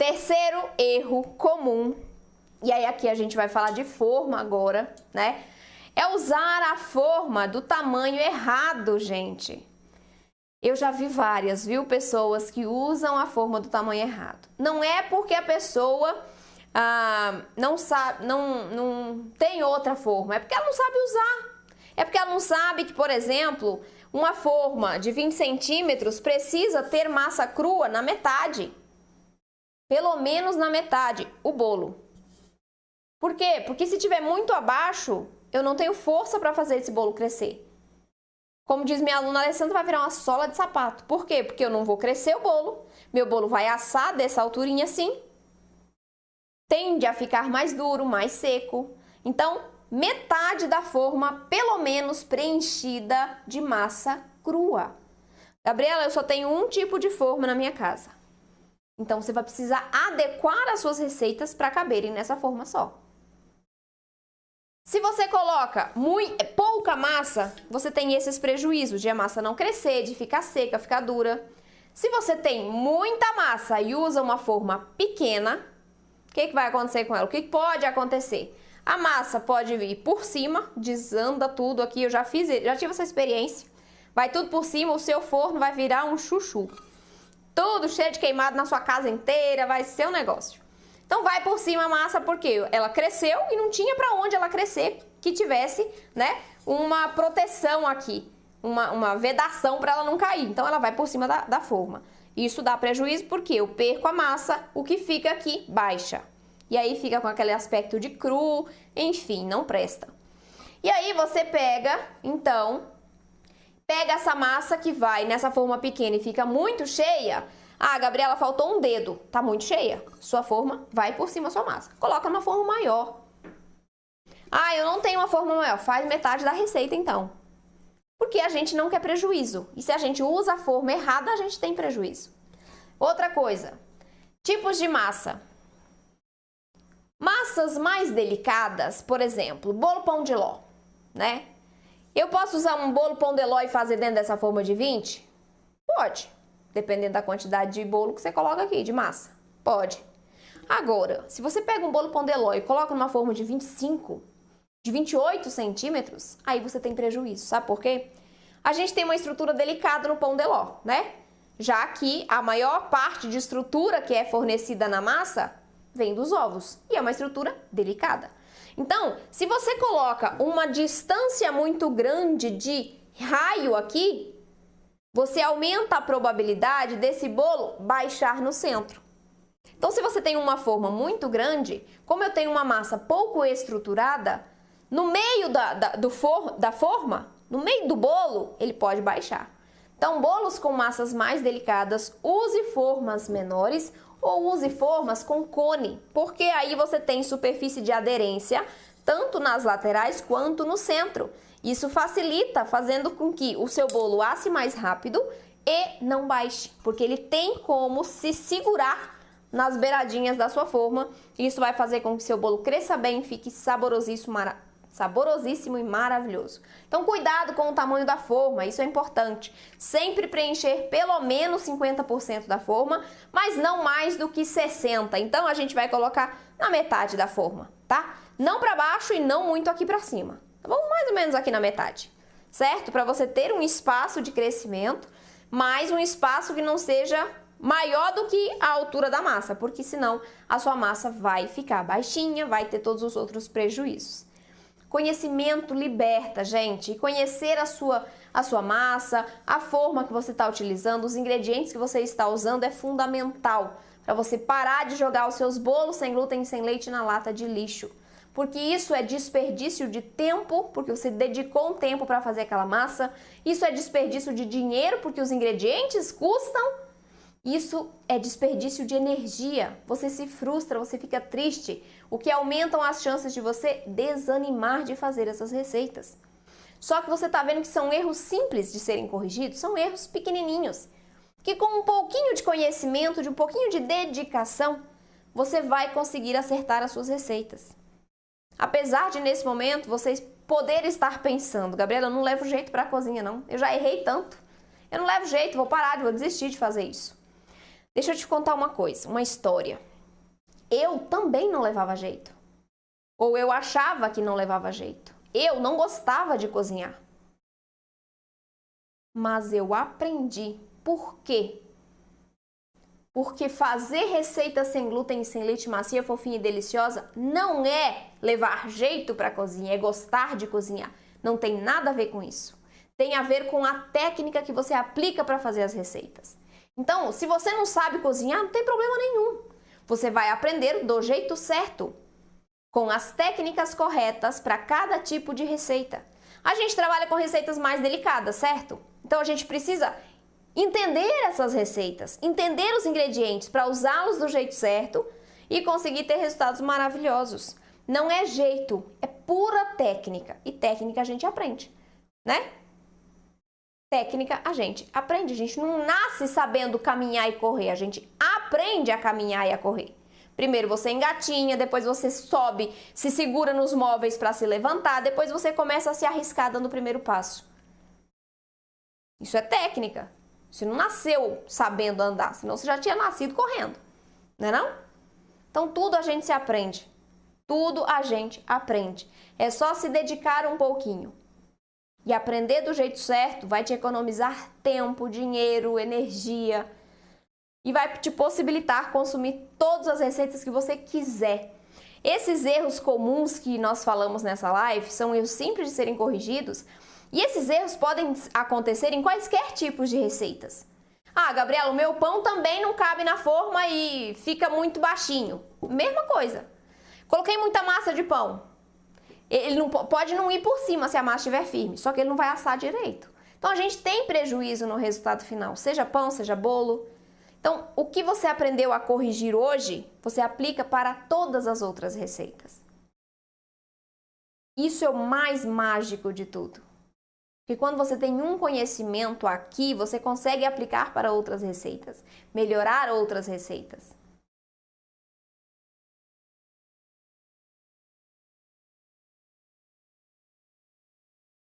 Terceiro erro comum, e aí aqui a gente vai falar de forma agora, né? É usar a forma do tamanho errado, gente. Eu já vi várias, viu, pessoas que usam a forma do tamanho errado. Não é porque a pessoa não sabe, não tem outra forma, é porque ela não sabe usar. É porque ela não sabe que, por exemplo, uma forma de 20 centímetros precisa ter massa crua na metade. Pelo menos na metade, o bolo. Por quê? Porque se tiver muito abaixo, eu não tenho força para fazer esse bolo crescer. Como diz minha aluna Alessandra, vai virar uma sola de sapato. Por quê? Porque eu não vou crescer o bolo, meu bolo vai assar dessa alturinha assim, tende a ficar mais duro, mais seco. Então, metade da forma, pelo menos, preenchida de massa crua. Gabriela, eu só tenho um tipo de forma na minha casa. Então, você vai precisar adequar as suas receitas para caberem nessa forma só. Se você coloca pouca massa, você tem esses prejuízos de a massa não crescer, de ficar seca, ficar dura. Se você tem muita massa e usa uma forma pequena, o que vai acontecer com ela? O que pode acontecer? A massa pode vir por cima, desanda tudo aqui, eu já tive essa experiência. Vai tudo por cima, o seu forno vai virar um chuchu. Tudo cheio de queimado na sua casa inteira, vai ser um negócio. Então vai por cima a massa porque ela cresceu e não tinha para onde ela crescer que tivesse, né, uma proteção aqui, uma vedação para ela não cair. Então ela vai por cima da forma. Isso dá prejuízo porque eu perco a massa, o que fica aqui baixa. E aí fica com aquele aspecto de cru, enfim, não presta. E aí você pega, então, essa massa que vai nessa forma pequena e fica muito cheia. Ah, Gabriela, faltou um dedo, tá muito cheia. Sua forma vai por cima da sua massa. Coloca numa forma maior. Ah, eu não tenho uma forma maior. Faz metade da receita, então. Porque a gente não quer prejuízo. E se a gente usa a forma errada, a gente tem prejuízo. Outra coisa. Tipos de massa. Massas mais delicadas, por exemplo, bolo pão de ló, né? Eu posso usar um bolo pão de ló e fazer dentro dessa forma de 20? Pode. Dependendo da quantidade de bolo que você coloca aqui, de massa. Pode. Agora, se você pega um bolo pão de ló e coloca numa forma de 25, de 28 centímetros, aí você tem prejuízo. Sabe por quê? A gente tem uma estrutura delicada no pão de ló, né? Já que a maior parte de estrutura que é fornecida na massa vem dos ovos. E é uma estrutura delicada. Então, se você coloca uma distância muito grande de raio aqui, você aumenta a probabilidade desse bolo baixar no centro. Então, se você tem uma forma muito grande, como eu tenho uma massa pouco estruturada, no meio da forma, no meio do bolo, ele pode baixar. Então, bolos com massas mais delicadas, use formas menores ou use formas com cone, porque aí você tem superfície de aderência tanto nas laterais quanto no centro. Isso facilita, fazendo com que o seu bolo asse mais rápido e não baixe, porque ele tem como se segurar nas beiradinhas da sua forma. Isso vai fazer com que seu bolo cresça bem, fique saborosíssimo e maravilhoso. Então, cuidado com o tamanho da forma, isso é importante. Sempre preencher pelo menos 50% da forma, mas não mais do que 60%. Então, a gente vai colocar na metade da forma, tá? Não para baixo e não muito aqui para cima. Tá bom? Mais ou menos aqui na metade, certo? Para você ter um espaço de crescimento, mas um espaço que não seja maior do que a altura da massa, porque senão a sua massa vai ficar baixinha, vai ter todos os outros prejuízos. Conhecimento liberta, gente. E conhecer a sua massa, a forma que você está utilizando, os ingredientes que você está usando é fundamental para você parar de jogar os seus bolos sem glúten e sem leite na lata de lixo. Porque isso é desperdício de tempo, porque você dedicou um tempo para fazer aquela massa. Isso é desperdício de dinheiro, porque os ingredientes custam. Isso é desperdício de energia, você se frustra, você fica triste, o que aumentam as chances de você desanimar de fazer essas receitas. Só que você está vendo que são erros simples de serem corrigidos, são erros pequenininhos, que com um pouquinho de conhecimento, de um pouquinho de dedicação, você vai conseguir acertar as suas receitas. Apesar de nesse momento vocês poderem estar pensando, Gabriela, eu não levo jeito para a cozinha não, eu já errei tanto, eu não levo jeito, vou parar, vou desistir de fazer isso. Deixa eu te contar uma coisa, uma história. eu também não levava jeito. Ou eu achava que não levava jeito. Eu não gostava de cozinhar. Mas eu aprendi. Por quê? Porque fazer receita sem glúten e sem leite macia, fofinha e deliciosa não é levar jeito para cozinhar, é gostar de cozinhar. Não tem nada a ver com isso. Tem a ver com a técnica que você aplica para fazer as receitas. Então, se você não sabe cozinhar, não tem problema nenhum. Você vai aprender do jeito certo, com as técnicas corretas para cada tipo de receita. A gente trabalha com receitas mais delicadas, certo? Então, a gente precisa entender essas receitas, entender os ingredientes para usá-los do jeito certo e conseguir ter resultados maravilhosos. Não é jeito, é pura técnica. E técnica a gente aprende, né? Técnica a gente aprende. A gente não nasce sabendo caminhar e correr, a gente aprende a caminhar e a correr. Primeiro você engatinha, depois você sobe, se segura nos móveis para se levantar, depois você começa a se arriscar dando o primeiro passo. Isso é técnica. Você não nasceu sabendo andar, senão você já tinha nascido correndo, não é não? Então tudo a gente se aprende, tudo a gente aprende. É só se dedicar um pouquinho. E aprender do jeito certo vai te economizar tempo, dinheiro, energia e vai te possibilitar consumir todas as receitas que você quiser. Esses erros comuns que nós falamos nessa live são erros simples de serem corrigidos. E esses erros podem acontecer em quaisquer tipos de receitas. Ah, Gabriela, o meu pão também não cabe na forma e fica muito baixinho. Mesma coisa. Coloquei muita massa de pão. Ele não pode não ir por cima se a massa estiver firme, só que ele não vai assar direito. Então a gente tem prejuízo no resultado final, seja pão, seja bolo. Então, o que você aprendeu a corrigir hoje, você aplica para todas as outras receitas. Isso é o mais mágico de tudo. Porque quando você tem um conhecimento aqui, você consegue aplicar para outras receitas, melhorar outras receitas.